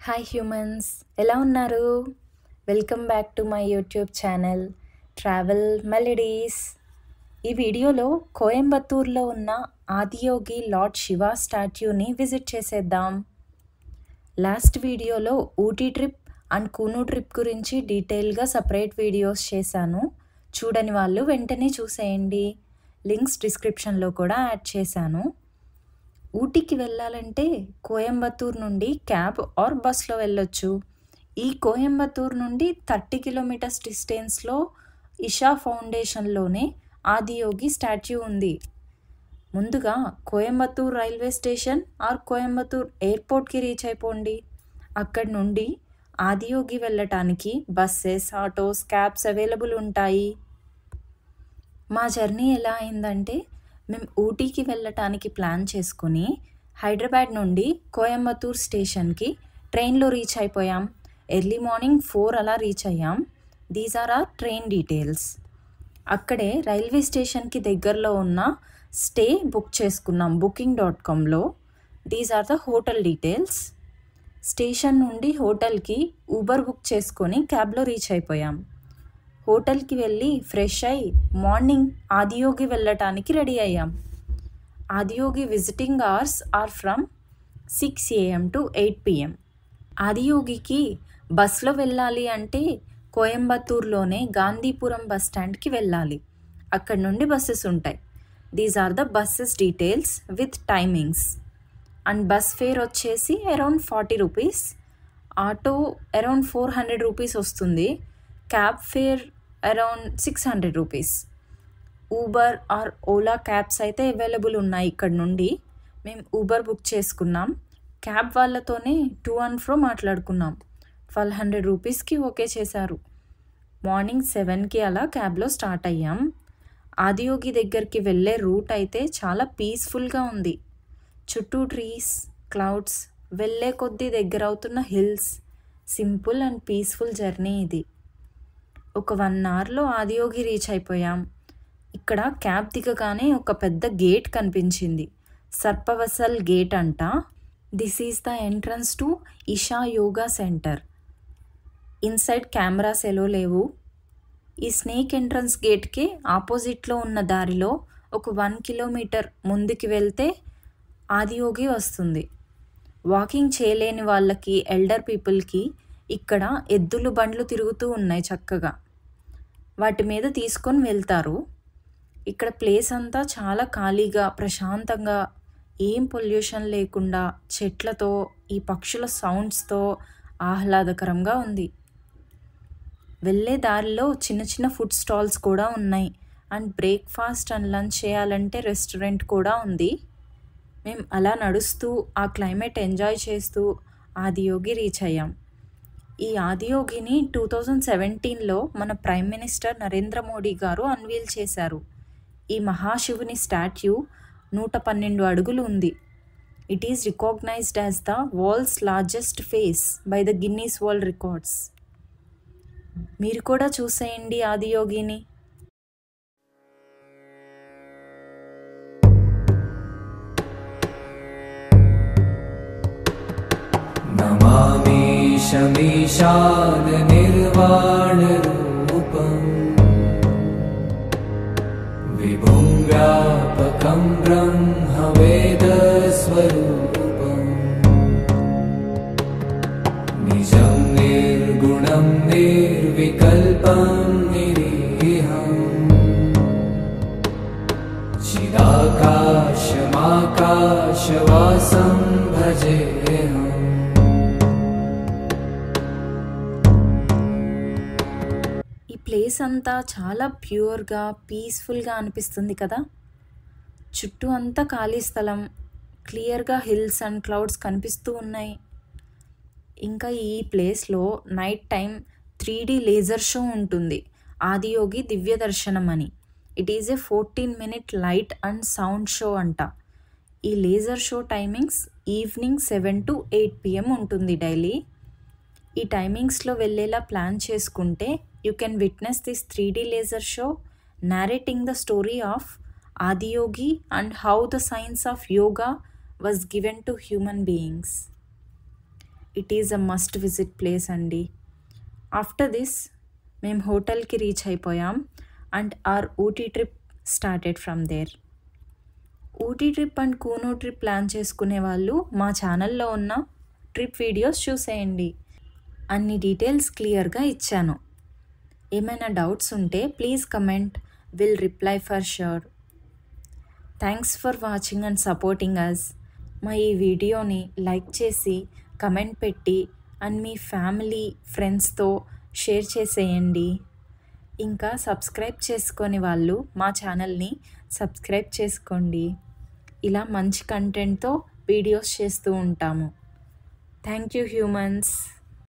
Hi humans, ఎలా ఉన్నారు? Welcome back to my YouTube channel travel melodies. ఈ వీడియోలో కోయంబత్తూర్లో ఉన్న ఆదియోగి లార్డ్ శివ స్టాట్యూని విజిట్ చేసేద్దాం. లాస్ట్ వీడియోలో Ooty trip and Kuno trip గురించి డీటెయిల్గా సపరేట్ వీడియోస్ చేశాను. చూడని వాళ్ళు వెంటనే చూసేయండి. లింక్స్ డిస్క్రిప్షన్లో కూడా యాడ్ చేశాను. ఊటీకి వెళ్ళాలంటే కోయంబత్తూర్ నుండి క్యాబ్ ఆర్ బస్లో వెళ్ళొచ్చు. ఈ కోయంబత్తూర్ నుండి 30 కిలోమీటర్స్ డిస్టెన్స్లో ఇషా ఫౌండేషన్లోనే ఆదియోగి స్టాట్యూ ఉంది. ముందుగా Coimbatore railway station or Coimbatore ఎయిర్పోర్ట్కి రీచ్ అయిపోండి. అక్కడి నుండి ఆదియోగి వెళ్ళటానికి బస్సెస్, ఆటోస్, క్యాబ్స్ అవైలబుల్ ఉంటాయి. మా జర్నీ ఎలా అయిందంటే, మేము ఊటీకి వెళ్ళటానికి ప్లాన్ చేసుకుని హైదరాబాద్ నుండి కోయంబత్తూర్ స్టేషన్కి ట్రైన్లో రీచ్ అయిపోయాం. ఎర్లీ మార్నింగ్ 4 అలా రీచ్ అయ్యాం. These are our train details. అక్కడే రైల్వే స్టేషన్కి దగ్గరలో ఉన్న స్టే బుక్ చేసుకున్నాం booking.comలో. These are the hotel details. Station నుండి హోటల్కి ఊబర్ బుక్ చేసుకొని క్యాబ్లో రీచ్ అయిపోయాం. హోటల్కి వెళ్ళి ఫ్రెష్ అయి మార్నింగ్ ఆదియోగి వెళ్ళటానికి రెడీ అయ్యాం. Adiyogi visiting hours are from 6 AM to 8 PM. ఆదియోగికి బస్లో వెళ్ళాలి అంటే కోయంబత్తూర్లోనే గాంధీపురం బస్ స్టాండ్కి వెళ్ళాలి. అక్కడ నుండి బస్సెస్ ఉంటాయి. These are the buses details with timings. And bus fare వచ్చేసి around 40 rupees. Auto around 400 rupees వస్తుంది. Cab fare around 600 rupees. Uber or Ola cabs అయితే అవైలబుల్ ఉన్నాయి ఇక్కడ నుండి. మేము ఊబర్ బుక్ చేసుకున్నాం. క్యాబ్ వాళ్ళతోనే టు అండ్ ఫ్రో మాట్లాడుకున్నాం. 1200 రూపీస్కి ఓకే చేశారు. మార్నింగ్ 7కి అలా క్యాబ్లో స్టార్ట్ అయ్యాం. ఆదియోగి దగ్గరికి వెళ్ళే రూట్ అయితే చాలా పీస్ఫుల్గా ఉంది. చుట్టూ ట్రీస్, క్లౌడ్స్, వెళ్ళే కొద్దీ దగ్గర అవుతున్న hills. Simple and peaceful journey ఇది. ఒక 1 అవర్లో ఆదియోగి రీచ్ అయిపోయాం. ఇక్కడ క్యాబ్ దిగగానే ఒక పెద్ద గేట్ కనిపించింది. సర్పవసల్ గేట్ అంట. This is the entrance to Isha Yoga centre. Inside cameras allow లేవు. ఈ స్నేక్ ఎంట్రన్స్ గేట్కి ఆపోజిట్లో ఉన్న దారిలో ఒక 1 కిలోమీటర్ ముందుకు వెళ్తే ఆదియోగి వస్తుంది. వాకింగ్ చేయలేని వాళ్ళకి, ఎల్డర్ పీపుల్కి ఇక్కడ ఎద్దులు బండ్లు తిరుగుతూ ఉన్నాయి చక్కగా. వాటి మీద తీసుకొని వెళ్తారు. ఇక్కడ ప్లేస్ అంతా చాలా ఖాళీగా, ప్రశాంతంగా, ఏం పొల్యూషన్ లేకుండా, చెట్లతో, ఈ పక్షుల సౌండ్స్తో ఆహ్లాదకరంగా ఉంది. వెళ్ళే దారిలో చిన్న చిన్న ఫుడ్ స్టాల్స్ కూడా ఉన్నాయి. అండ్ బ్రేక్ఫాస్ట్ అండ్ లంచ్ చేయాలంటే రెస్టారెంట్ కూడా ఉంది. మేము అలా నడుస్తూ ఆ క్లైమేట్ ఎంజాయ్ చేస్తూ ఆదియోగి రీచ్ అయ్యాం. ఈ ఆదియోగిని 2017లో మన ప్రైమ్ మినిస్టర్ నరేంద్ర మోడీ గారు అన్వీల్ చేశారు. ఈ మహాశివుని స్టాట్యూ 112 అడుగులు ఉంది. It is recognised as the world's largest face by the Guinness world records. మీరు కూడా చూసేయండి ఆదియోగిని. शमीशान निर्वाण रूपं विभुं व्यापकं ब्रह्म वेद स्वरूपं निजं निर्गुणं निर्विकल्पं निरीहं चिदाकाशमाकाशवासं भजेऽहम्. ప్లేస్ అంతా చాలా ప్యూర్గా, పీస్ఫుల్గా అనిపిస్తుంది కదా. చుట్టూ అంతా ఖాళీ స్థలం, క్లియర్గా హిల్స్ అండ్ క్లౌడ్స్ కనిపిస్తూ ఉన్నాయి. ఇంకా ఈ ప్లేస్లో night time 3D laser show ఉంటుంది. ఆదియోగి దివ్య దర్శనం అని. It is a 14-minute light and sound show అంట. ఈ laser show timings evening 7 to 8 PM ఉంటుంది డైలీ. ఈ టైమింగ్స్లో వెళ్ళేలా ప్లాన్ చేసుకుంటే you can witness this 3D laser show narrating the story of Adiyogi and how the science of yoga was given to human beings. It is a must visit place అండి. After this మేము హోటల్కి reach అయిపోయాం and our Ooty trip started from there. Ooty trip and Coonoor trip plan చేసుకునే వాళ్ళు మా ఛానల్లో ఉన్న trip videos చూసేయండి. అన్ని డీటెయిల్స్ క్లియర్గా ఇచ్చాను. ఏమైనా డౌట్స్ ఉంటే please comment, will reply for sure. Thanks for watching and supporting us. మా ఈ వీడియోని లైక్ చేసి కమెంట్ పెట్టి అండ్ మీ ఫ్యామిలీ ఫ్రెండ్స్తో షేర్ చేసేయండి. ఇంకా సబ్స్క్రైబ్ చేసుకొని వాళ్ళు మా ఛానల్ని సబ్స్క్రైబ్ చేసుకోండి. ఇలా మంచి కంటెంట్తో వీడియోస్ చేస్తూ ఉంటాము. Thank you humans.